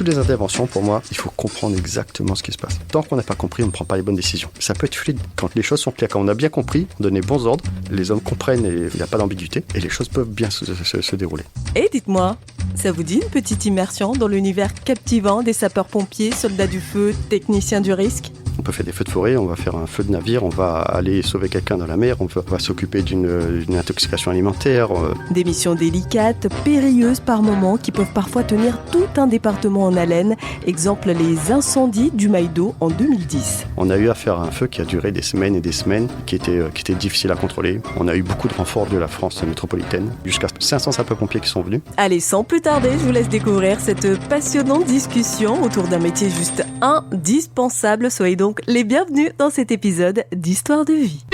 toutes les interventions, pour moi, il faut comprendre exactement ce qui se passe. Tant qu'on n'a pas compris, on ne prend pas les bonnes décisions. Ça peut être fluide quand les choses sont claires. Quand on a bien compris, on donne les bons ordres, les hommes comprennent et il n'y a pas d'ambiguïté et les choses peuvent bien se dérouler. Et dites-moi, ça vous dit une petite immersion dans l'univers captivant des sapeurs-pompiers, soldats du feu, techniciens du risque ? On peut faire des feux de forêt, on va faire un feu de navire, on va aller sauver quelqu'un dans la mer, on va s'occuper d'une intoxication alimentaire. Des missions délicates, périlleuses par moments, qui peuvent parfois tenir tout un département en haleine. Exemple, les incendies du Maïdo en 2010. On a eu à faire un feu qui a duré des semaines et des semaines, qui était difficile à contrôler. On a eu beaucoup de renforts de la France métropolitaine, jusqu'à 500 sapeurs-pompiers qui sont venus. Allez, sans plus tarder, je vous laisse découvrir cette passionnante discussion autour d'un métier juste indispensable. Soyez donc les bienvenus dans cet épisode d'Histoire de vie.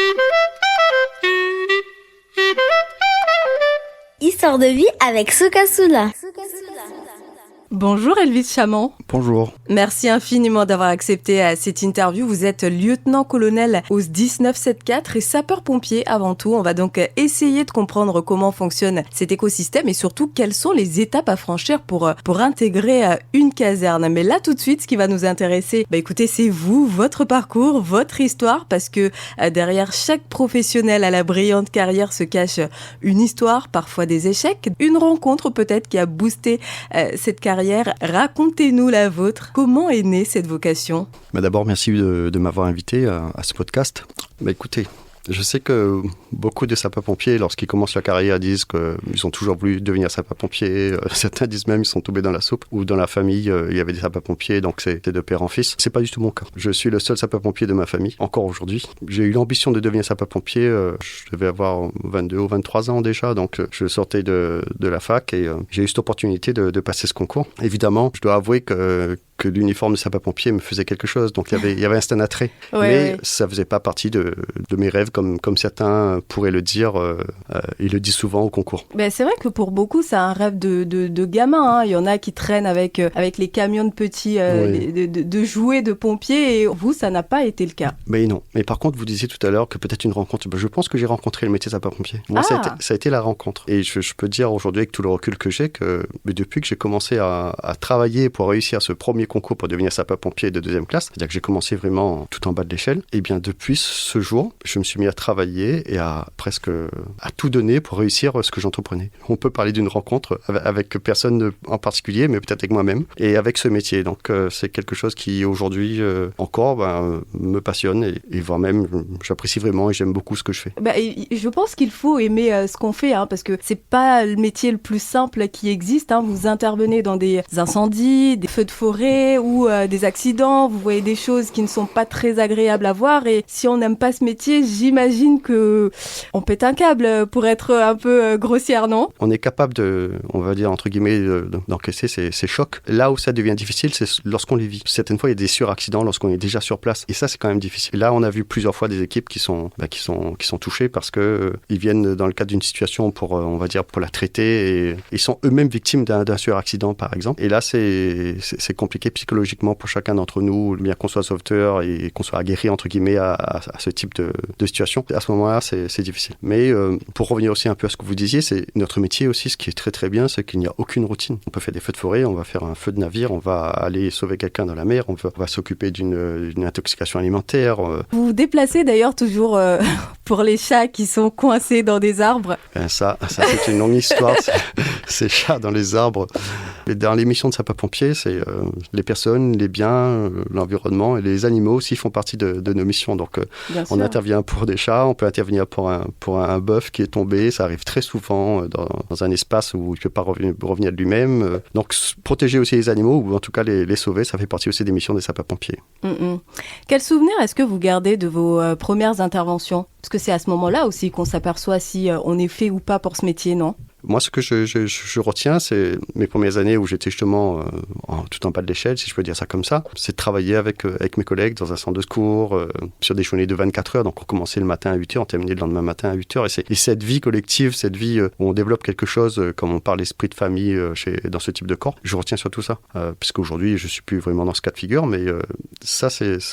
Histoire de vie avec Sukasula. Bonjour Elvis Chamand. Bonjour. Merci infiniment d'avoir accepté cette interview. Vous êtes lieutenant-colonel au 1974 et sapeur-pompier avant tout. On va donc essayer de comprendre comment fonctionne cet écosystème et surtout quelles sont les étapes à franchir pour intégrer une caserne. Mais là tout de suite, ce qui va nous intéresser, écoutez, c'est vous, votre parcours, votre histoire, parce que derrière chaque professionnel à la brillante carrière se cache une histoire, parfois des échecs, une rencontre peut-être qui a boosté cette carrière. Racontez-nous la vôtre. Comment est née cette vocation ? D'abord, merci de m'avoir invité à ce podcast. Écoutez, je sais que beaucoup de sapeurs-pompiers, lorsqu'ils commencent leur carrière, disent qu'ils ont toujours voulu devenir sapeurs-pompiers. Certains disent même qu'ils sont tombés dans la soupe ou dans la famille, il y avait des sapeurs-pompiers, donc c'était de père en fils. C'est pas du tout mon cas. Je suis le seul sapeur-pompier de ma famille, encore aujourd'hui. J'ai eu l'ambition de devenir sapeur-pompier, je devais avoir 22 ou 23 ans déjà, donc je sortais de la fac et j'ai eu cette opportunité de passer ce concours. Évidemment, je dois avouer que l'uniforme de sapeur-pompier me faisait quelque chose, donc il y avait un certain attrait. Mais ça faisait pas partie de mes rêves, comme certains pourraient le dire, ils le disent souvent au concours. C'est vrai que pour beaucoup, c'est un rêve de gamin. Hein. Il y en a qui traînent avec les camions de petits de jouets de pompiers, et vous, ça n'a pas été le cas. Mais non. Mais par contre, vous disiez tout à l'heure que peut-être une rencontre. Je pense que j'ai rencontré le métier de sapeur-pompier. Moi, ça a été la rencontre. Et je peux dire aujourd'hui, avec tout le recul que j'ai, que depuis que j'ai commencé à travailler pour réussir ce premier concours pour devenir sapeur-pompier de 2e classe, c'est-à-dire que j'ai commencé vraiment tout en bas de l'échelle, et bien depuis ce jour, je me suis mis à travailler et à tout donner pour réussir ce que j'entreprenais. On peut parler d'une rencontre avec personne en particulier, mais peut-être avec moi-même, et avec ce métier. Donc c'est quelque chose qui aujourd'hui encore me passionne et voire même j'apprécie vraiment et j'aime beaucoup ce que je fais. Je pense qu'il faut aimer ce qu'on fait, parce que c'est pas le métier le plus simple qui existe. Vous intervenez dans des incendies, des feux de forêt ou des accidents. Vous voyez des choses qui ne sont pas très agréables à voir, et si on n'aime pas ce métier, j'imagine que on pète un câble, pour être un peu grossière, non ? On est capable on va dire entre guillemets, d'encaisser ces chocs. Là où ça devient difficile, c'est lorsqu'on les vit. Certaines fois, il y a des suraccidents lorsqu'on est déjà sur place, et ça, c'est quand même difficile. Là, on a vu plusieurs fois des équipes qui sont touchées parce que ils viennent dans le cadre d'une situation pour la traiter, et ils sont eux-mêmes victimes d'un suraccident, par exemple. Et là, c'est compliqué psychologiquement pour chacun d'entre nous, bien qu'on soit sauveteur et qu'on soit aguerri entre guillemets à ce type de situation. À ce moment-là, c'est difficile. Mais pour revenir aussi un peu à ce que vous disiez, c'est notre métier aussi, ce qui est très très bien, c'est qu'il n'y a aucune routine. On peut faire des feux de forêt, on va faire un feu de navire, on va aller sauver quelqu'un dans la mer, on va s'occuper d'une intoxication alimentaire. Vous vous déplacez d'ailleurs toujours pour les chats qui sont coincés dans des arbres. Ça c'est une longue histoire, ces chats dans les arbres. Dans l'émission de sapeurs-pompiers, c'est les personnes, les biens, l'environnement et les animaux aussi font partie de nos missions. Donc on intervient pour des chats, on peut intervenir pour un bœuf qui est tombé, ça arrive très souvent dans un espace où il ne peut pas revenir de lui-même. Donc protéger aussi les animaux, ou en tout cas les sauver, ça fait partie aussi des missions des sapeurs-pompiers. Quel souvenir est-ce que vous gardez de vos premières interventions ? Parce que c'est à ce moment-là aussi qu'on s'aperçoit si on est fait ou pas pour ce métier, non ? Moi, ce que je retiens, c'est mes premières années où j'étais justement tout en bas de l'échelle, si je peux dire ça comme ça. C'est de travailler avec mes collègues dans un centre de secours, sur des journées de 24 heures. Donc, on commençait le matin à 8 heures, on terminait le lendemain matin à 8 heures. Et cette vie collective, cette vie où on développe quelque chose, comme on parle d'esprit de famille dans ce type de corps, je retiens surtout ça. Puisqu'aujourd'hui, je ne suis plus vraiment dans ce cas de figure, mais ça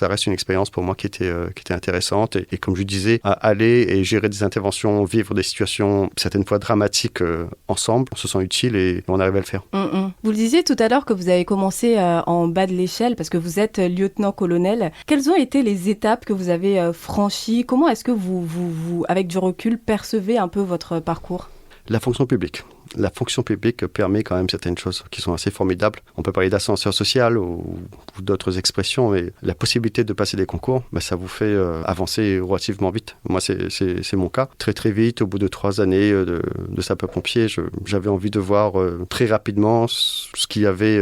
reste une expérience pour moi qui était intéressante. Et comme je disais, aller et gérer des interventions, vivre des situations certaines fois dramatiques ensemble, on se sent utile et on arrive à le faire. Vous le disiez tout à l'heure que vous avez commencé en bas de l'échelle parce que vous êtes lieutenant-colonel. Quelles ont été les étapes que vous avez franchies? Comment est-ce que vous, avec du recul, percevez un peu votre parcours? La fonction publique. La fonction publique permet quand même certaines choses qui sont assez formidables. On peut parler d'ascenseur social ou d'autres expressions, mais la possibilité de passer des concours, ça vous fait avancer relativement vite. Moi, c'est mon cas. Très très vite, au bout de 3 années de sapeur-pompier, j'avais envie de voir très rapidement ce qu'il y avait,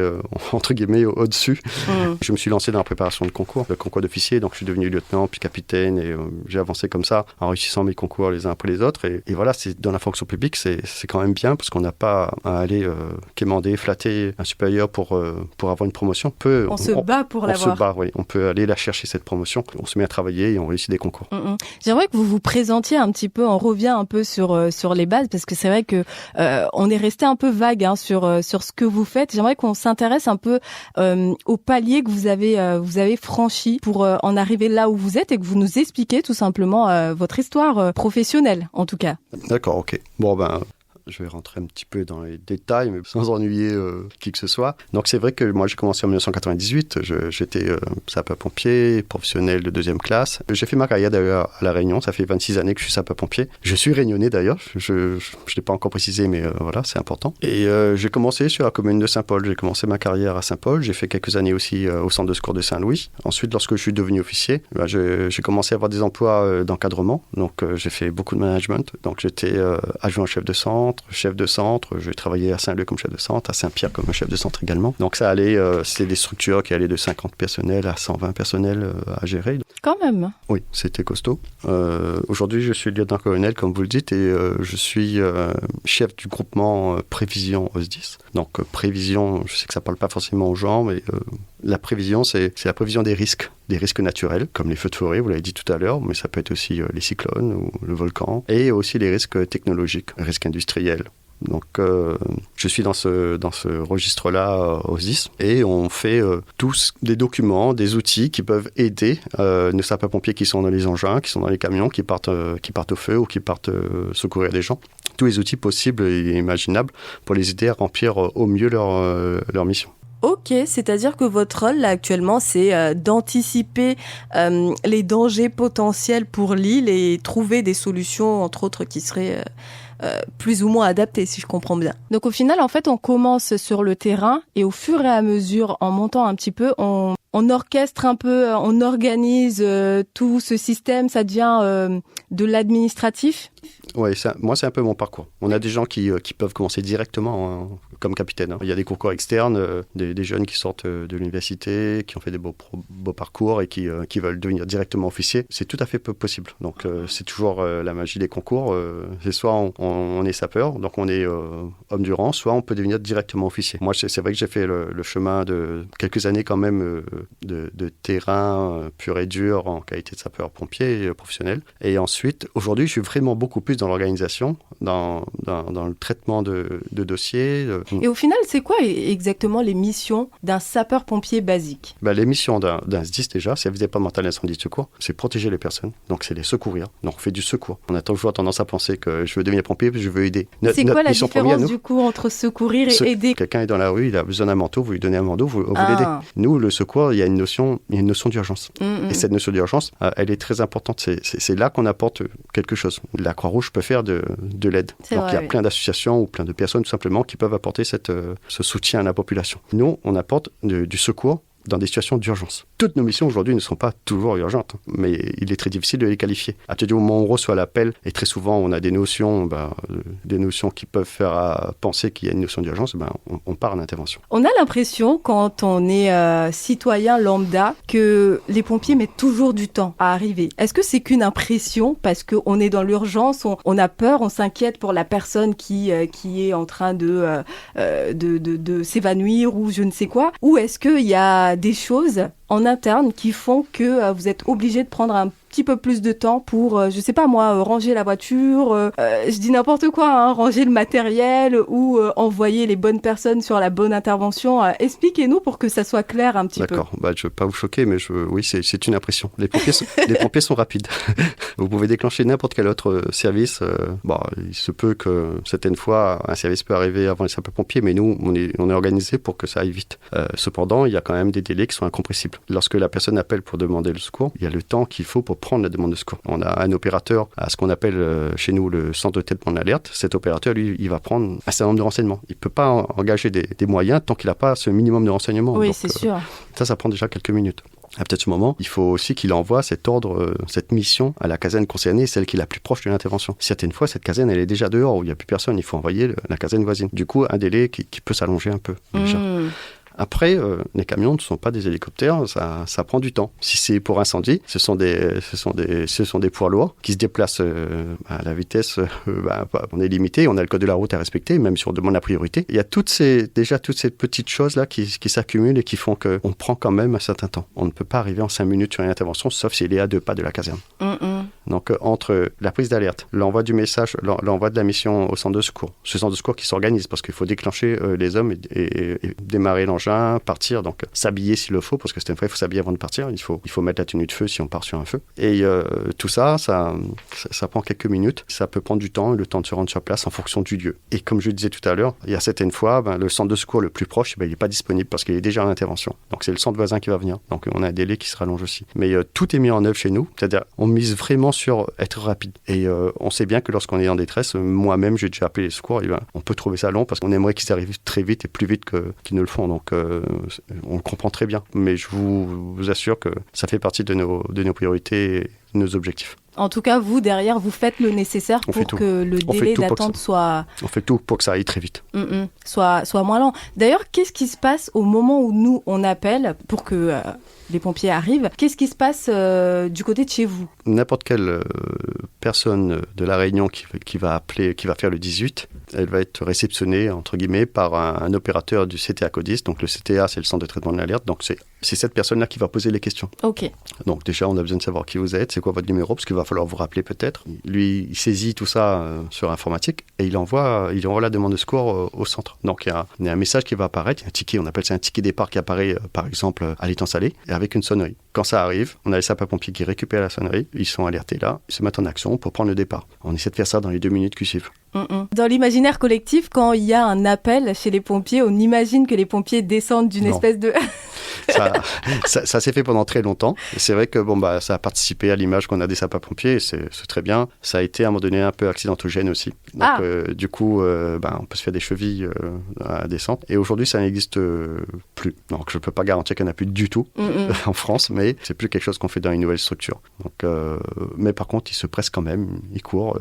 entre guillemets, au-dessus. Je me suis lancé dans la préparation de concours, le concours d'officier, donc je suis devenu lieutenant, puis capitaine, et j'ai avancé comme ça, en réussissant mes concours les uns après les autres. Et voilà, dans la fonction publique, c'est quand même bien, parce qu'on n'a pas à aller quémander, flatter un supérieur pour avoir une promotion. On se bat pour l'avoir. On se bat, oui. On peut aller la chercher, cette promotion. On se met à travailler et on réussit des concours. J'aimerais que vous vous présentiez un petit peu, on revient un peu sur les bases, parce que c'est vrai que on est resté un peu vague sur ce que vous faites. J'aimerais qu'on s'intéresse un peu au palier que vous avez franchi pour en arriver là où vous êtes et que vous nous expliquiez tout simplement votre histoire professionnelle, en tout cas. D'accord, ok. Bon, je vais rentrer un petit peu dans les détails, mais sans ennuyer qui que ce soit. Donc c'est vrai que moi j'ai commencé en 1998, j'étais sapeur-pompier, professionnel de 2e classe. J'ai fait ma carrière d'ailleurs à La Réunion, ça fait 26 années que je suis sapeur-pompier. Je suis réunionnais d'ailleurs, je ne l'ai pas encore précisé, mais voilà, c'est important. Et j'ai commencé sur la commune de Saint-Paul, j'ai commencé ma carrière à Saint-Paul, j'ai fait quelques années aussi au centre de secours de Saint-Louis. Ensuite, lorsque je suis devenu officier, j'ai commencé à avoir des emplois d'encadrement, donc j'ai fait beaucoup de management. Donc j'étais adjoint chef de centre, j'ai travaillé à Saint-Leu comme chef de centre, à Saint-Pierre comme chef de centre également. Donc ça allait, c'était des structures qui allaient de 50 personnels à 120 personnels à gérer. Quand même. Oui, c'était costaud. Aujourd'hui, je suis lieutenant-colonel, comme vous le dites, et je suis chef du groupement prévision OSDIS. Donc prévision, je sais que ça ne parle pas forcément aux gens, mais la prévision, c'est la prévision des risques naturels, comme les feux de forêt, vous l'avez dit tout à l'heure, mais ça peut être aussi les cyclones ou le volcan, et aussi les risques technologiques, les risques industriels. Donc, je suis dans ce registre-là au SDIS, et on fait tous des documents, des outils qui peuvent aider nos sapeurs-pompiers qui sont dans les engins, qui sont dans les camions, qui partent au feu ou qui partent secourir des gens. Tous les outils possibles et imaginables pour les aider à remplir au mieux leur mission. Ok, c'est-à-dire que votre rôle là actuellement, c'est d'anticiper les dangers potentiels pour l'île et trouver des solutions, entre autres, qui seraient plus ou moins adaptées, si je comprends bien. Donc au final, en fait, on commence sur le terrain et au fur et à mesure, en montant un petit peu, on orchestre un peu, on organise tout ce système, ça devient de l'administratif. Oui, moi, c'est un peu mon parcours. On a des gens qui peuvent commencer directement comme capitaine. Il y a des concours externes, des jeunes qui sortent de l'université, qui ont fait des beaux parcours et qui veulent devenir directement officier. C'est tout à fait possible. Donc, c'est toujours la magie des concours. C'est soit on est sapeur, donc on est homme du rang, soit on peut devenir directement officier. Moi, c'est vrai que j'ai fait le chemin de quelques années quand même de terrain pur et dur en qualité de sapeur-pompier professionnel. Et ensuite, aujourd'hui, je suis vraiment beaucoup plus dans l'organisation, dans le traitement de dossiers. Et au final, c'est quoi exactement les missions d'un sapeur-pompier basique ? Les missions d'un SDIS, déjà, c'est aviser départemental d'incendie de secours, c'est protéger les personnes, donc c'est les secourir. Donc on fait du secours. On a toujours tendance à penser que je veux devenir pompier, puis je veux aider. C'est quoi la différence du coup entre secourir et aider ? Quelqu'un est dans la rue, il a besoin d'un manteau, vous lui donnez un manteau, vous l'aidez. Nous, le secours, il y a une notion d'urgence. Et cette notion d'urgence, elle est très importante. C'est là qu'on apporte quelque chose. La Croix-Rouge peut faire de l'aide. Donc il y a plein d'associations ou plein de personnes tout simplement qui peuvent apporter ce soutien à la population. Nous, on apporte du secours dans des situations d'urgence. Toutes nos missions aujourd'hui ne sont pas toujours urgentes, mais il est très difficile de les qualifier. À partir du moment où on reçoit l'appel, et très souvent on a des notions qui peuvent faire penser qu'il y a une notion d'urgence, on part en intervention. On a l'impression, quand on est citoyen lambda, que les pompiers mettent toujours du temps à arriver. Est-ce que c'est qu'une impression parce qu'on est dans l'urgence, on a peur, on s'inquiète pour la personne qui est en train de s'évanouir ou je ne sais quoi, ou est-ce qu'il y a des choses en interne qui font que vous êtes obligé de prendre un petit peu plus de temps pour, je sais pas moi, ranger la voiture, je dis n'importe quoi, hein, ranger le matériel ou envoyer les bonnes personnes sur la bonne intervention. Expliquez-nous pour que ça soit clair un petit peu. D'accord, je ne veux pas vous choquer, mais oui, c'est une impression. Les pompiers sont rapides. Vous pouvez déclencher n'importe quel autre service. Il se peut que certaines fois, un service peut arriver avant les sapeurs-pompiers, mais nous, on est organisé pour que ça aille vite. Cependant, il y a quand même des délais qui sont incompressibles. Lorsque la personne appelle pour demander le secours, il y a le temps qu'il faut pour prendre la demande de secours. On a un opérateur à ce qu'on appelle chez nous le centre de traitement d'alerte. Cet opérateur, lui, il va prendre un certain nombre de renseignements. Il ne peut pas engager des moyens tant qu'il n'a pas ce minimum de renseignements. Oui, donc, c'est sûr. Ça prend déjà quelques minutes. À peut-être ce moment, il faut aussi qu'il envoie cet ordre, cette mission à la caserne concernée, celle qui est la plus proche de l'intervention. Certaines fois, cette caserne, elle est déjà dehors, où il n'y a plus personne, il faut envoyer la caserne voisine. Du coup, un délai qui peut s'allonger un peu, déjà. Après, les camions ne sont pas des hélicoptères, ça prend du temps. Si c'est pour incendie, ce sont des poids lourds qui se déplacent à la vitesse. On est limité, on a le code de la route à respecter, même si on demande la priorité. Il y a toutes ces petites choses-là qui s'accumulent et qui font qu'on prend quand même un certain temps. On ne peut pas arriver en 5 minutes sur une intervention, sauf s'il est à 2 pas de la caserne. Donc, entre la prise d'alerte, l'envoi du message, l'envoi de la mission au centre de secours, ce centre de secours qui s'organise parce qu'il faut déclencher les hommes et démarrer l'engin, partir, donc s'habiller s'il le faut, parce que certaines fois, il faut s'habiller avant de partir. Il faut mettre la tenue de feu si on part sur un feu. Et tout ça prend quelques minutes. Ça peut prendre du temps, le temps de se rendre sur place en fonction du lieu. Et comme je le disais tout à l'heure, il y a certaines fois, le centre de secours le plus proche, il n'est pas disponible parce qu'il est déjà en intervention. Donc, c'est le centre voisin qui va venir. Donc, on a un délai qui se rallonge aussi. Mais tout est mis en œuvre chez nous. C'est-à-dire, on mise vraiment sur être rapide. Et on sait bien que lorsqu'on est en détresse, moi-même, j'ai déjà appelé les secours. On peut trouver ça long parce qu'on aimerait qu'ils arrivent très vite et plus vite qu'ils ne le font. Donc, on le comprend très bien. Mais je vous assure que ça fait partie de nos priorités et de nos objectifs. En tout cas, vous, derrière, vous faites le nécessaire pour que le délai d'attente soit... On fait tout pour que ça aille très vite. Soit moins lent. D'ailleurs, qu'est-ce qui se passe au moment où nous, on appelle pour que les pompiers arrivent? Qu'est-ce qui se passe du côté de chez vous? N'importe quelle personne de La Réunion qui va appeler, qui va faire le 18, elle va être réceptionnée, entre guillemets, par un opérateur du CTA Codis. Donc, le CTA, c'est le centre de traitement de l'alerte. Donc, c'est cette personne-là qui va poser les questions. OK. Donc, déjà, on a besoin de savoir qui vous êtes, c'est quoi votre numéro, parce qu'il va falloir vous rappeler peut-être. Lui, il saisit tout ça sur informatique et il envoie la demande de secours au centre. Donc, il y a un message qui va apparaître, un ticket, on appelle ça un ticket départ qui apparaît, par exemple, à l'étang salé, et avec une sonnerie. Quand ça arrive, on a les sapeurs-pompiers qui récupèrent la sonnerie, ils sont alertés là, ils se mettent en action pour prendre le départ. On essaie de faire ça dans les 2 minutes qui suivent. Dans l'imaginaire collectif, quand il y a un appel chez les pompiers, on imagine que les pompiers descendent d'une espèce de... ça s'est fait pendant très longtemps. Et c'est vrai que ça a participé à l'image qu'on a des sapeurs-pompiers, et c'est très bien. Ça a été à un moment donné un peu accidentogène aussi. Donc du coup, on peut se faire des chevilles à la descente. Et aujourd'hui, ça n'existe plus. Donc je ne peux pas garantir qu'il n'y en a plus du tout en France, mais c'est plus quelque chose qu'on fait dans une nouvelle structure. Donc, mais par contre, ils se pressent quand même, ils courent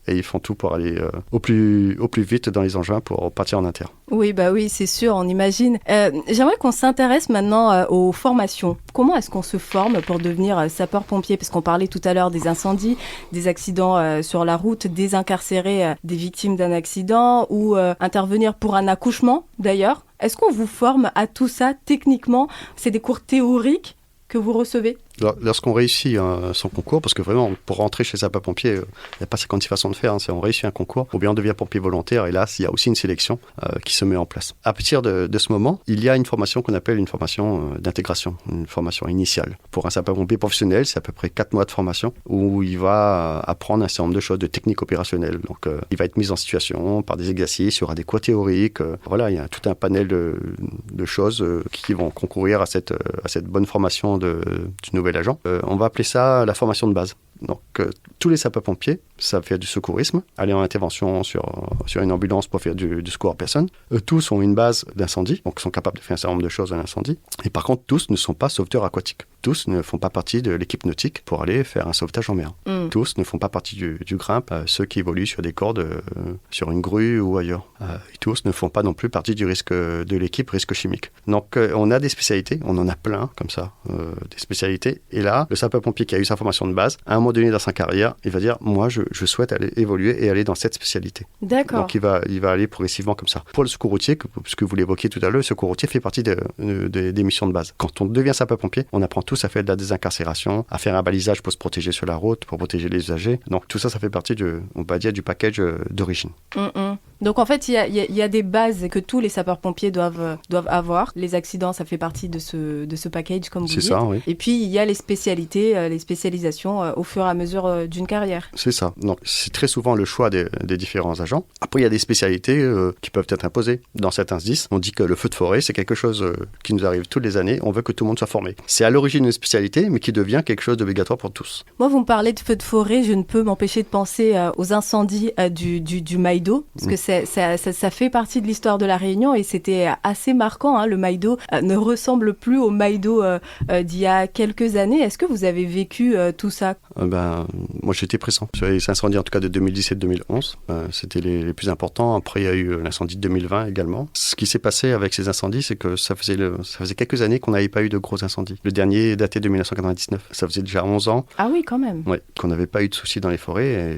et ils font tout pour aller au plus vite dans les engins pour partir en inter. Oui, c'est sûr, on imagine. J'aimerais qu'on s'intéresse maintenant aux formations. Comment est-ce qu'on se forme pour devenir sapeur-pompier? Parce qu'on parlait tout à l'heure des incendies, des accidents sur la route, désincarcérer des victimes d'un accident ou intervenir pour un accouchement d'ailleurs. Est-ce qu'on vous forme à tout ça techniquement? C'est des cours théoriques que vous recevez? Lorsqu'on réussit son concours, parce que vraiment, pour rentrer chez sapeur-pompier, il n'y a pas 56 façons de faire, c'est on réussit un concours, ou bien on devient pompier volontaire, et là, il y a aussi une sélection qui se met en place. À partir de ce moment, il y a une formation qu'on appelle une formation d'intégration, une formation initiale. Pour un sapeur-pompier professionnel, c'est à peu près 4 mois de formation, où il va apprendre un certain nombre de choses, de techniques opérationnelles. Donc, il va être mis en situation par des exercices, il y aura des cours théoriques. Il y a tout un panel de choses qui vont concourir à cette bonne formation du nouvel agent. On va appeler ça la formation de base. Donc, tous les sapeurs-pompiers savent faire du secourisme, aller en intervention sur une ambulance pour faire du secours à personne. Tous ont une base d'incendie, donc sont capables de faire un certain nombre de choses à l'incendie. Et par contre, tous ne sont pas sauveteurs aquatiques. Tous ne font pas partie de l'équipe nautique pour aller faire un sauvetage en mer. Tous ne font pas partie du grimpe, ceux qui évoluent sur des cordes, sur une grue ou ailleurs. Et tous ne font pas non plus partie du risque de l'équipe risque chimique. Donc, on a des spécialités, on en a plein comme ça, des spécialités. Et là, le sapeur-pompier qui a eu sa formation de base, à un moment moment donné dans sa carrière, il va dire, moi, je souhaite aller évoluer et aller dans cette spécialité. D'accord. Donc, il va aller progressivement comme ça. Pour le secours routier, puisque vous l'évoquiez tout à l'heure, le secours routier fait partie des missions de base. Quand on devient sapeur-pompier, on apprend tous à faire de la désincarcération, à faire un balisage pour se protéger sur la route, pour protéger les usagers. Donc, tout ça, ça fait partie on va dire, du package d'origine. Donc en fait, il y a des bases que tous les sapeurs-pompiers doivent avoir. Les accidents, ça fait partie de ce package, comme vous dites. C'est ça, oui. Et puis, il y a les spécialités, les spécialisations au fur et à mesure d'une carrière. C'est ça. Donc, c'est très souvent le choix des différents agents. Après, il y a des spécialités qui peuvent être imposées. Dans certains SDIS, on dit que le feu de forêt, c'est quelque chose qui nous arrive toutes les années. On veut que tout le monde soit formé. C'est à l'origine une spécialité, mais qui devient quelque chose d'obligatoire pour tous. Moi, vous me parlez de feu de forêt, je ne peux m'empêcher de penser aux incendies du Maïdo, parce que ça fait partie de l'histoire de la Réunion et c'était assez marquant. Hein. Le Maïdo ne ressemble plus au Maïdo d'il y a quelques années. Est-ce que vous avez vécu tout ça ? Moi, j'étais présent sur les incendies, en tout cas de 2017-2011. C'était les plus importants. Après, il y a eu l'incendie de 2020 également. Ce qui s'est passé avec ces incendies, c'est que ça faisait quelques années qu'on n'avait pas eu de gros incendies. Le dernier datait de 1999. Ça faisait déjà 11 ans. Ah oui, quand même. Ouais, qu'on n'avait pas eu de soucis dans les forêts et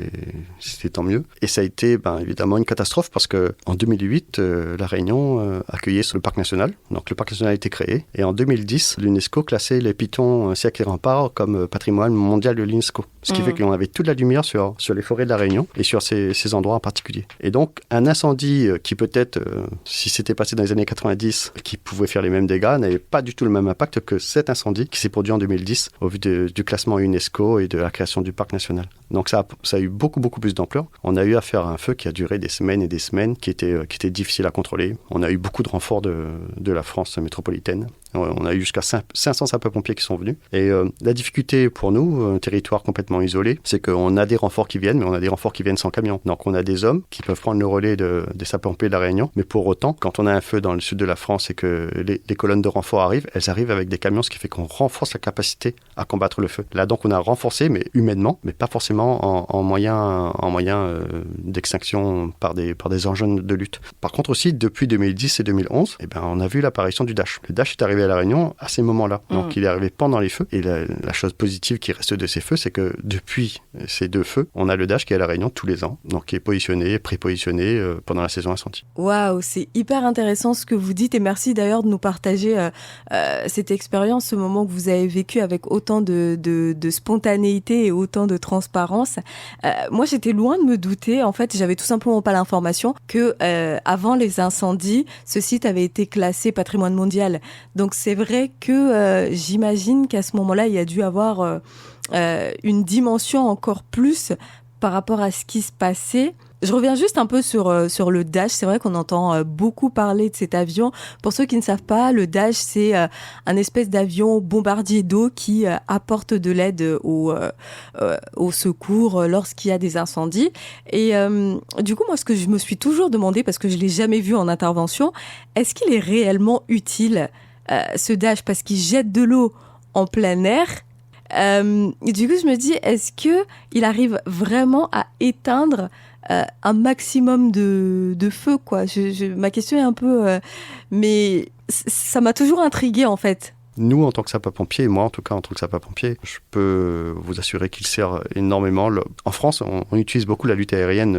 c'était tant mieux. Et ça a été évidemment une catastrophe parce qu'en 2008, la Réunion accueillait le parc national. Donc le parc national a été créé. Et en 2010, l'UNESCO classait les pitons siècles et remparts comme patrimoine mondial de l'UNESCO. Ce qui fait qu'on avait toute la lumière sur les forêts de la Réunion et sur ces endroits en particulier. Et donc un incendie qui peut-être, si c'était passé dans les années 90, qui pouvait faire les mêmes dégâts, n'avait pas du tout le même impact que cet incendie qui s'est produit en 2010 au vu du classement UNESCO et de la création du parc national. Donc ça a eu beaucoup plus d'ampleur. On a eu affaire à un feu qui a duré des semaines et des semaines, qui était difficile à contrôler. On a eu beaucoup de renforts de la France métropolitaine. On a eu jusqu'à 500 sapeurs-pompiers qui sont venus. Et la difficulté pour nous, un territoire complètement isolé, c'est qu'on a des renforts qui viennent, mais on a des renforts qui viennent sans camion. Donc on a des hommes qui peuvent prendre le relais des sapeurs-pompiers de la Réunion. Mais pour autant, quand on a un feu dans le sud de la France et que les colonnes de renforts arrivent, elles arrivent avec des camions, ce qui fait qu'on renforce la capacité à combattre le feu. Là donc on a renforcé, mais humainement, mais pas forcément en moyens d'extinction par des engins de lutte. Par contre aussi, depuis 2010 et 2011, on a vu l'apparition du Dash. Le Dash est arrivé à la Réunion à ces moments-là. Donc il est arrivé pendant les feux. Et la chose positive qui reste de ces feux, c'est que depuis ces deux feux, on a le Dash qui est à la Réunion tous les ans, donc qui est positionné, prépositionné pendant la saison incendie. Waouh, c'est hyper intéressant ce que vous dites et merci d'ailleurs de nous partager cette expérience, ce moment que vous avez vécu avec autant de spontanéité et autant de transparence. Moi, j'étais loin de me douter. En fait, j'avais tout simplement pas l'information que avant les incendies, ce site avait été classé patrimoine mondial. Donc, c'est vrai que j'imagine qu'à ce moment-là, il y a dû avoir une dimension encore plus par rapport à ce qui se passait. Je reviens juste un peu sur le Dash. C'est vrai qu'on entend beaucoup parler de cet avion. Pour ceux qui ne savent pas, le Dash, c'est un espèce d'avion bombardier d'eau qui apporte de l'aide au secours lorsqu'il y a des incendies. Et du coup, moi, ce que je me suis toujours demandé, parce que je l'ai jamais vu en intervention, est-ce qu'il est réellement utile, ce Dash, parce qu'il jette de l'eau en plein air? Du coup, je me dis, est-ce que il arrive vraiment à éteindre un maximum de feu, quoi. Ma question est un peu... mais ça m'a toujours intriguée, en fait. Nous, en tant que sapeurs-pompiers, et moi en tout cas en tant que sapeur-pompier, je peux vous assurer qu'il sert énormément. En France, on utilise beaucoup la lutte aérienne.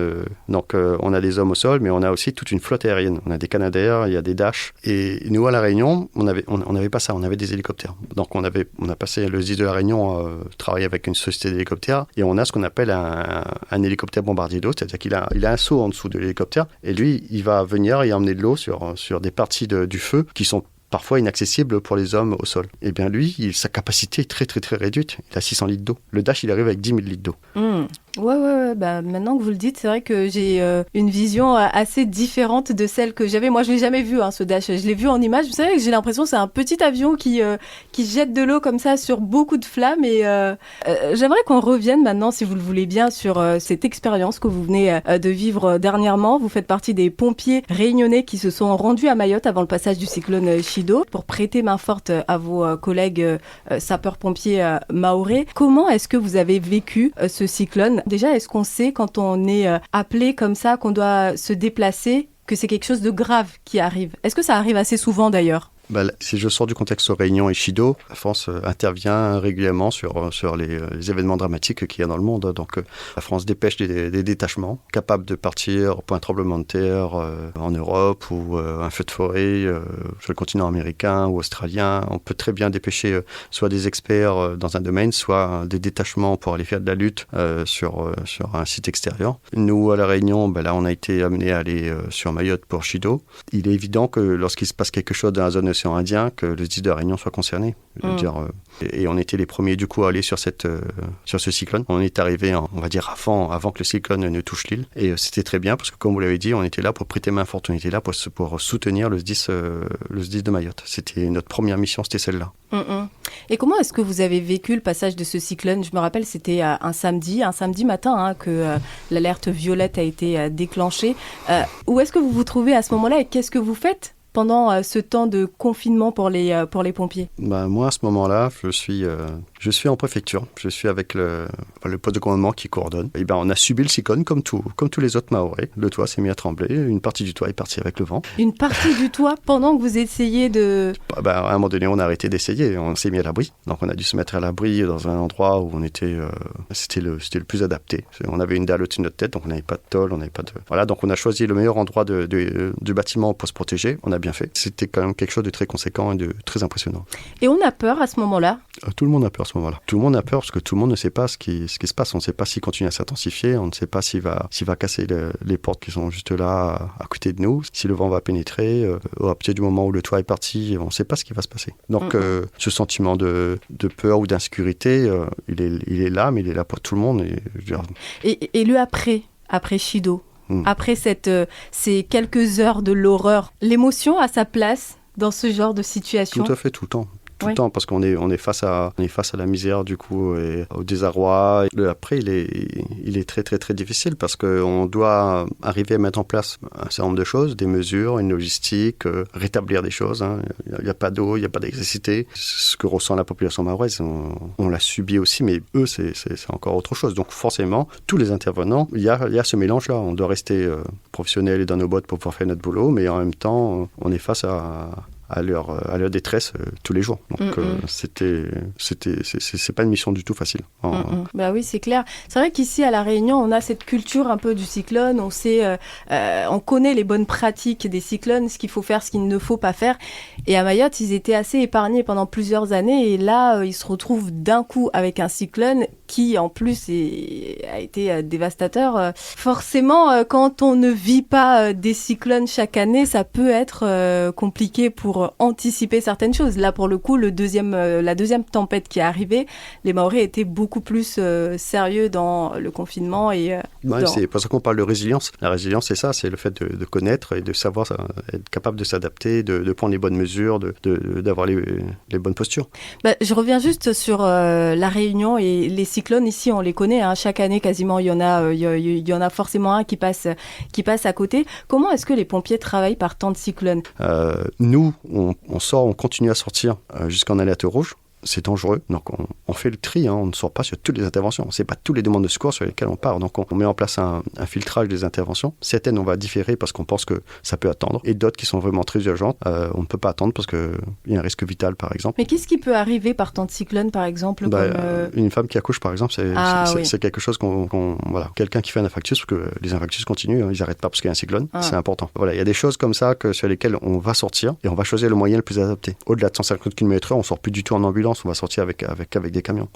Donc on a des hommes au sol, mais on a aussi toute une flotte aérienne. On a des Canadair, il y a des Dash. Et nous, à La Réunion, on n'avait pas ça, on avait des hélicoptères. Donc on a passé le SDIS de La Réunion travailler avec une société d'hélicoptères. Et on a ce qu'on appelle un hélicoptère bombardier d'eau, c'est-à-dire qu'il a un seau en dessous de l'hélicoptère. Et lui, il va venir et emmener de l'eau sur des parties du feu qui sont parfois inaccessible pour les hommes au sol. Eh bien lui, sa capacité est très très très réduite. Il a 600 litres d'eau. Le Dash, il arrive avec 10 000 litres d'eau. Ouais. Maintenant que vous le dites, c'est vrai que j'ai une vision assez différente de celle que j'avais. Moi, je l'ai jamais vu, ce Dash. Je l'ai vu en image. Vous savez que j'ai l'impression que c'est un petit avion qui jette de l'eau comme ça sur beaucoup de flammes. Et j'aimerais qu'on revienne maintenant, si vous le voulez bien, sur cette expérience que vous venez de vivre dernièrement. Vous faites partie des pompiers réunionnais qui se sont rendus à Mayotte avant le passage du cyclone Chido pour prêter main forte à vos collègues sapeurs-pompiers mahorais. Comment est-ce que vous avez vécu ce cyclone ? Déjà, est-ce qu'on sait quand on est appelé comme ça, qu'on doit se déplacer, que c'est quelque chose de grave qui arrive? Est-ce que ça arrive assez souvent d'ailleurs? Si je sors du contexte Réunion et Chido, la France intervient régulièrement sur les événements dramatiques qu'il y a dans le monde. Donc la France dépêche des détachements capables de partir pour un tremblement de terre en Europe ou un feu de forêt sur le continent américain ou australien. On peut très bien dépêcher soit des experts dans un domaine, soit des détachements pour aller faire de la lutte sur un site extérieur. Nous, à La Réunion, là, on a été amené à aller sur Mayotte pour Chido. Il est évident que lorsqu'il se passe quelque chose dans la zone océan Indien, que le SDIS de La Réunion soit concerné. Et on était les premiers du coup à aller sur ce cyclone. On est arrivé, on va dire, avant que le cyclone ne touche l'île. Et c'était très bien parce que, comme vous l'avez dit, on était là pour prêter main forte. On était là pour soutenir le SDIS de Mayotte. C'était notre première mission, c'était celle-là. Et comment est-ce que vous avez vécu le passage de ce cyclone ? Je me rappelle, c'était un samedi matin que l'alerte violette a été déclenchée. Où est-ce que vous vous trouvez à ce moment-là et qu'est-ce que vous faites pendant ce temps de confinement pour les pompiers ? Moi, à ce moment-là, je suis en préfecture. Je suis avec le poste de commandement qui coordonne. Et on a subi le cyclone comme tous les autres Mahorais. Le toit s'est mis à trembler. Une partie du toit est partie avec le vent. Une partie du toit pendant que vous essayez de... À un moment donné, on a arrêté d'essayer. On s'est mis à l'abri. Donc, on a dû se mettre à l'abri dans un endroit où on était... C'était le plus adapté. On avait une dalle au-dessus de notre tête, donc on n'avait pas de tôle, on n'avait pas de... Voilà, donc on a choisi le meilleur endroit du bâtiment pour se protéger. On a bien fait. C'était quand même quelque chose de très conséquent et de très impressionnant. Et on a peur à ce moment-là ? Tout le monde a peur à ce moment-là. Tout le monde a peur parce que tout le monde ne sait pas ce qui se passe. On ne sait pas s'il continue à s'intensifier. On ne sait pas s'il va casser les portes qui sont juste là à côté de nous. Si le vent va pénétrer. À partir du moment où le toit est parti, on ne sait pas ce qui va se passer. Donc ce sentiment de peur ou d'insécurité, il est là, mais il est là pour tout le monde. Et le après Chido, après ces quelques heures de l'horreur, l'émotion a sa place dans ce genre de situation ? Tout à fait, tout le temps. Tout le temps, parce qu'on est face à la misère, du coup, et au désarroi. Après, il est très, très, très difficile parce qu'on doit arriver à mettre en place un certain nombre de choses, des mesures, une logistique, rétablir des choses. Il n'y a pas d'eau, il n'y a pas d'électricité. Ce que ressent la population mahoraise, on l'a subi aussi, mais eux, c'est encore autre chose. Donc, forcément, tous les intervenants, il y a ce mélange-là. On doit rester professionnels et dans nos bottes pour pouvoir faire notre boulot, mais en même temps, on est face à leur détresse tous les jours. Donc c'est pas une mission du tout facile. Bah oui, c'est clair. C'est vrai qu'ici à La Réunion, on a cette culture un peu du cyclone. On connaît les bonnes pratiques des cyclones, ce qu'il faut faire, ce qu'il ne faut pas faire. Et à Mayotte, ils étaient assez épargnés pendant plusieurs années. Et là, ils se retrouvent d'un coup avec un cyclone qui, en plus, a été dévastateur. Forcément, quand on ne vit pas des cyclones chaque année, ça peut être compliqué pour anticiper certaines choses. Là, pour le coup, la deuxième tempête qui est arrivée, les Mahorais étaient beaucoup plus sérieux dans le confinement. C'est pour ça qu'on parle de résilience. La résilience, c'est ça, c'est le fait de connaître et de savoir être capable de s'adapter, de prendre les bonnes mesures, d'avoir les bonnes postures. Je reviens juste sur La Réunion et les cyclones. Ici, on les connaît. Chaque année, quasiment, il y en a forcément un qui passe à côté. Comment est-ce que les pompiers travaillent par temps de cyclone ? Nous, on continue à sortir jusqu'en alerte rouge. C'est dangereux, donc on fait le tri, on ne sort pas sur toutes les interventions, c'est pas toutes les demandes de secours sur lesquelles on part, donc on met en place un filtrage des interventions. Certaines on va différer parce qu'on pense que ça peut attendre, et d'autres qui sont vraiment très urgentes, on ne peut pas attendre parce qu'il y a un risque vital par exemple. Mais qu'est-ce qui peut arriver par temps de cyclone par exemple Une femme qui accouche par exemple, c'est quelque chose voilà, quelqu'un qui fait un infarctus, parce que les infarctus continuent, ils n'arrêtent pas parce qu'il y a un cyclone, c'est important. Voilà, il y a des choses comme ça sur lesquelles on va sortir, et on va choisir le moyen le plus adapté. Au-delà de 150 km/h, on sort plus du tout en ambulance, on va sortir avec des camions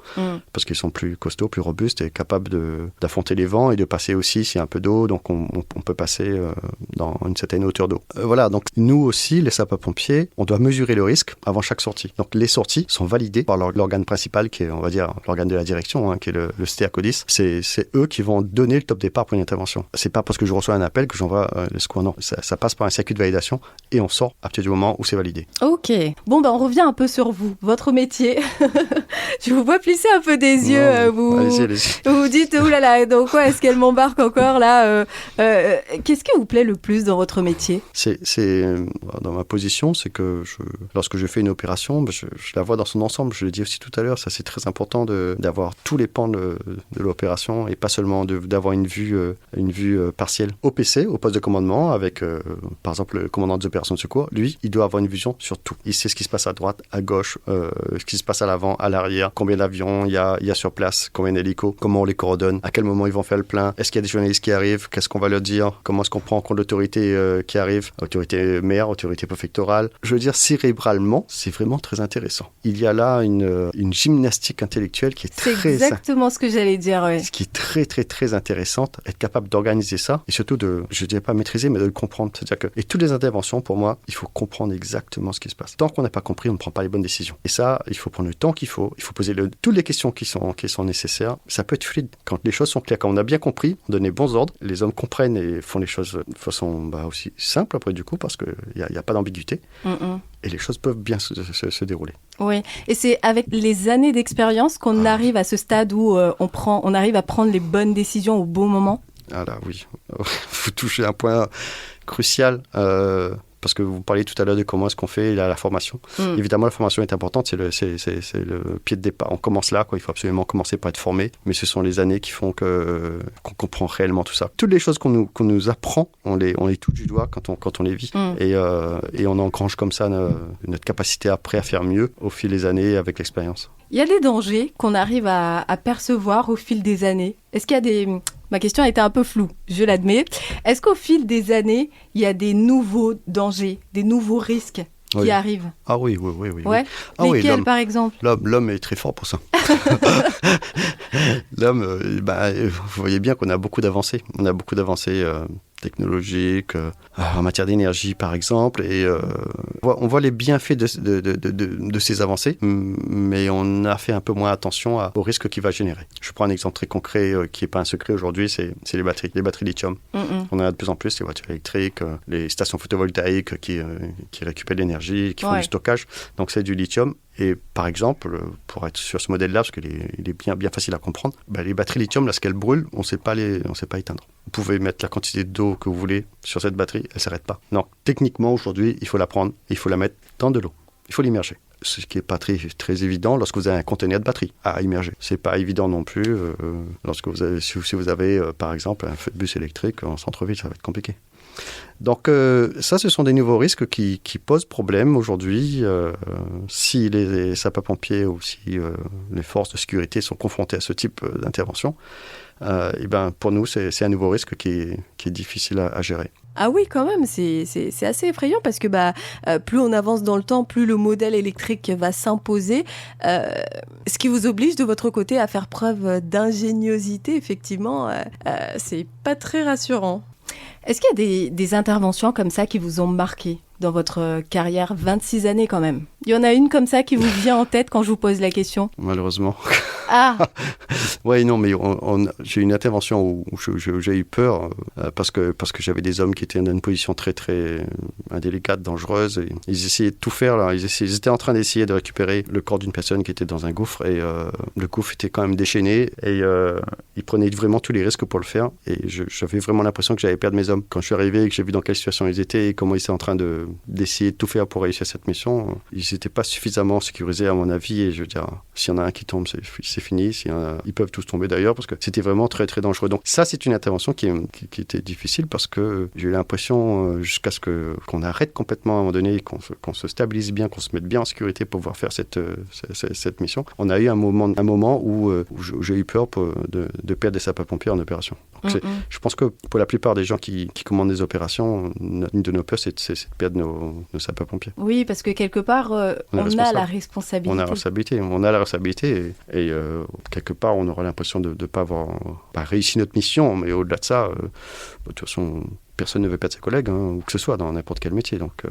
parce qu'ils sont plus costauds, plus robustes et capables d'affronter les vents et de passer aussi s'il y a un peu d'eau, donc on peut passer dans une certaine hauteur d'eau. Voilà, donc nous aussi, les sapeurs-pompiers, on doit mesurer le risque avant chaque sortie. Donc les sorties sont validées par l'organe principal qui est, on va dire, l'organe de la direction, qui est le STEACODIS. C'est eux qui vont donner le top départ pour une intervention. C'est pas parce que je reçois un appel que j'envoie le secours, non. Ça passe par un circuit de validation et on sort à partir du moment où c'est validé. Ok. Bon, on revient un peu sur vous, votre métier. métier. Je vous vois plisser un peu des yeux. Allez-y. Vous vous dites, oulala, dans quoi est-ce qu'elle m'embarque encore là Qu'est-ce qui vous plaît le plus dans votre métier ? C'est dans ma position, c'est que lorsque je fais une opération, je la vois dans son ensemble. Je l'ai dit aussi tout à l'heure, ça c'est très important d'avoir tous les pans de l'opération et pas seulement d'avoir une vue partielle. Au PC, au poste de commandement, avec par exemple le commandant des opérations de secours, lui, il doit avoir une vision sur tout. Il sait ce qui se passe à droite, à gauche, ce qui se passe à l'avant, à l'arrière, combien d'avions il y a sur place, combien d'hélicos, comment on les coordonne, à quel moment ils vont faire le plein, est-ce qu'il y a des journalistes qui arrivent, qu'est-ce qu'on va leur dire, comment est-ce qu'on prend en compte l'autorité qui arrive, autorité maire, autorité préfectorale. Je veux dire, cérébralement, c'est vraiment très intéressant. Il y a là une gymnastique intellectuelle qui est très... C'est exactement ce que j'allais dire, oui. Ce qui est très, très, très intéressante, être capable d'organiser ça et surtout je ne dirais pas maîtriser, mais de le comprendre. C'est-à-dire que, et toutes les interventions, pour moi, il faut comprendre exactement ce qui se passe. Tant qu'on n'a pas compris, on ne prend pas les bonnes décisions. Et ça, il faut prendre le temps qu'il faut. Il faut poser toutes les questions qui sont nécessaires. Ça peut être fluide. Quand les choses sont claires, quand on a bien compris, on donne les bons ordres, les hommes comprennent et font les choses de façon aussi simple après du coup, parce qu'il n'y a pas d'ambiguïté. Et les choses peuvent bien se dérouler. Oui, et c'est avec les années d'expérience qu'on arrive à ce stade où on arrive à prendre les bonnes décisions au bon moment. Ah là, oui. Vous touchez un point crucial. Parce que vous parliez tout à l'heure de comment est-ce qu'on fait la formation. Évidemment, la formation est importante, c'est le pied de départ. On commence là, quoi. Il faut absolument commencer par être formé, mais ce sont les années qui font qu'on comprend réellement tout ça. Toutes les choses qu'on nous apprend, on les touche du doigt quand on les vit. Et on engrange comme ça notre capacité après à faire mieux au fil des années avec l'expérience. Il y a des dangers qu'on arrive à percevoir au fil des années. Est-ce qu'il y a des... Ma question a été un peu floue, je l'admets. Est-ce qu'au fil des années, il y a des nouveaux dangers, des nouveaux risques qui arrivent ? Ah oui. Ouais. Ah lesquels, par exemple ? L'homme est très fort pour ça. L'homme, vous voyez bien qu'on a beaucoup d'avancées. On a beaucoup d'avancées technologiques, en matière d'énergie par exemple, et on voit les bienfaits de ces avancées, mais on a fait un peu moins attention aux risques qu'il va générer. Je prends un exemple très concret qui n'est pas un secret aujourd'hui, c'est les batteries lithium. On en a de plus en plus, les voitures électriques, les stations photovoltaïques qui récupèrent l'énergie, qui font du stockage, donc c'est du lithium. Et par exemple, pour être sur ce modèle-là, parce qu'il est bien facile à comprendre, les batteries lithium, lorsqu'elles brûlent, on ne sait pas éteindre. Vous pouvez mettre la quantité d'eau que vous voulez sur cette batterie, elle ne s'arrête pas. Non, techniquement, aujourd'hui, il faut la prendre, il faut la mettre dans de l'eau. Il faut l'immerger. Ce qui n'est pas très évident lorsque vous avez un conteneur de batterie à immerger. Ce n'est pas évident non plus lorsque si vous avez, par exemple, un feu de bus électrique en centre-ville, ça va être compliqué. Donc ça, ce sont des nouveaux risques qui posent problème aujourd'hui. Si les sapeurs-pompiers ou si les forces de sécurité sont confrontées à ce type d'intervention, pour nous, c'est un nouveau risque qui est difficile à gérer. Ah oui, quand même, c'est assez effrayant parce que plus on avance dans le temps, plus le modèle électrique va s'imposer, ce qui vous oblige de votre côté à faire preuve d'ingéniosité, effectivement, c'est pas très rassurant. Est-ce qu'il y a des interventions comme ça qui vous ont marqué dans votre carrière, 26 années quand même ? Il y en a une comme ça qui vous vient en tête quand je vous pose la question ? Malheureusement. Ah. Oui, non, mais j'ai eu une intervention où j'ai eu peur parce que j'avais des hommes qui étaient dans une position très, très indélicate, dangereuse. Et ils essayaient de tout faire. Là. Ils étaient en train d'essayer de récupérer le corps d'une personne qui était dans un gouffre et le gouffre était quand même déchaîné et ils prenaient vraiment tous les risques pour le faire. Et j'avais vraiment l'impression que j'allais perdre mes hommes. Quand je suis arrivé et que j'ai vu dans quelle situation ils étaient et comment ils étaient en train d'essayer de tout faire pour réussir cette mission, ils n'étaient pas suffisamment sécurisés à mon avis. Et je veux dire, s'il y en a un qui tombe, c'est fini. Ils peuvent tous tomber d'ailleurs parce que c'était vraiment très très dangereux. Donc ça, c'est une intervention qui était difficile parce que j'ai eu l'impression jusqu'à ce qu'on arrête complètement à un moment donné, qu'on se stabilise bien, qu'on se mette bien en sécurité pour pouvoir faire cette mission. On a eu un moment où j'ai eu peur de perdre des sapeurs-pompiers en opération. Donc je pense que pour la plupart des gens qui commandent des opérations, une de nos peurs, c'est de perdre nos sapeurs-pompiers. Oui, parce que quelque part, on a la responsabilité. On a la responsabilité et quelque part, on aura l'impression de ne pas avoir réussi notre mission, mais au-delà de ça, de toute façon, personne ne veut perdre ses collègues, ou que ce soit dans n'importe quel métier. Donc,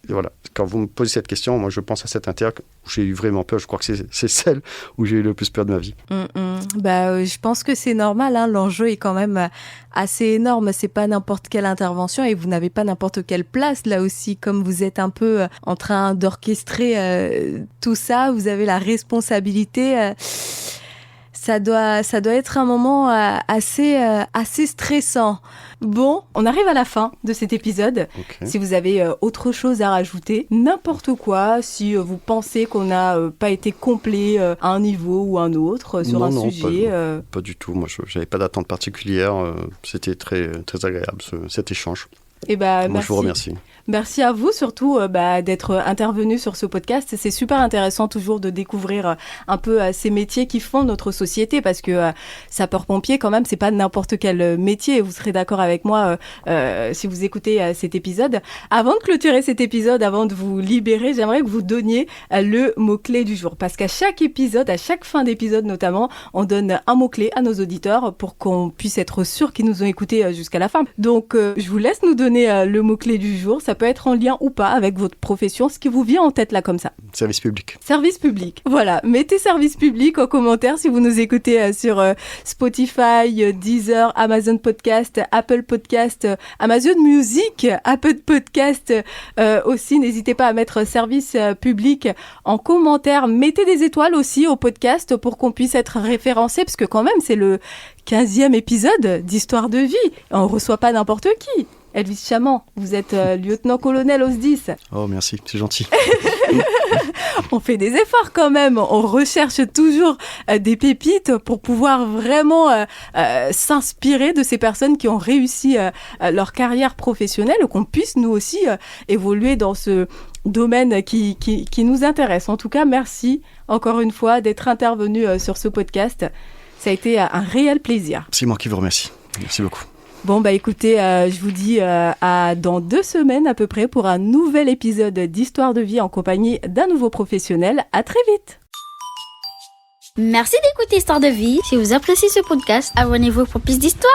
Voilà. Quand vous me posez cette question, moi je pense à cette inter où j'ai eu vraiment peur. Je crois que c'est celle où j'ai eu le plus peur de ma vie. Je pense que c'est normal. L'enjeu est quand même assez énorme. C'est pas n'importe quelle intervention et vous n'avez pas n'importe quelle place là aussi. Comme vous êtes un peu en train d'orchestrer tout ça, vous avez la responsabilité. Ça doit être un moment assez stressant. Bon, on arrive à la fin de cet épisode. Okay. Si vous avez autre chose à rajouter, n'importe quoi, si vous pensez qu'on n'a pas été complet à un niveau ou un autre sur un sujet. Pas du tout. Moi, je n'avais pas d'attente particulière. C'était très, très agréable cet échange. Merci. Je vous remercie. Merci à vous surtout d'être intervenu sur ce podcast. C'est super intéressant toujours de découvrir un peu ces métiers qui font notre société parce que sapeur-pompier quand même c'est pas n'importe quel métier. Vous serez d'accord avec moi si vous écoutez cet épisode. Avant de clôturer cet épisode, avant de vous libérer, j'aimerais que vous donniez le mot-clé du jour parce qu'à chaque épisode, à chaque fin d'épisode notamment, on donne un mot-clé à nos auditeurs pour qu'on puisse être sûr qu'ils nous ont écoutés jusqu'à la fin. Donc je vous laisse nous donner le mot-clé du jour. Ça peut être en lien ou pas avec votre profession, ce qui vous vient en tête là comme ça. Service public. Service public. Voilà, mettez service public en commentaire si vous nous écoutez sur Spotify, Deezer, Amazon Podcast, Apple Podcast, Amazon Music, Apple Podcast aussi. N'hésitez pas à mettre service public en commentaire. Mettez des étoiles aussi au podcast pour qu'on puisse être référencé parce que quand même c'est le 15e épisode d'Histoire de vie. On reçoit pas n'importe qui. Elvis Chamand, vous êtes lieutenant-colonel au SDIS. Oh, merci, c'est gentil. On fait des efforts quand même. On recherche toujours des pépites pour pouvoir vraiment s'inspirer de ces personnes qui ont réussi leur carrière professionnelle, qu'on puisse nous aussi évoluer dans ce domaine qui nous intéresse. En tout cas, merci encore une fois d'être intervenu sur ce podcast. Ça a été un réel plaisir. C'est moi qui vous remercie. Merci beaucoup. Bon, écoutez, je vous dis à dans 2 semaines à peu près pour un nouvel épisode d'Histoire de vie en compagnie d'un nouveau professionnel. À très vite. Merci d'écouter Histoire de vie. Si vous appréciez ce podcast, abonnez-vous pour plus d'histoires.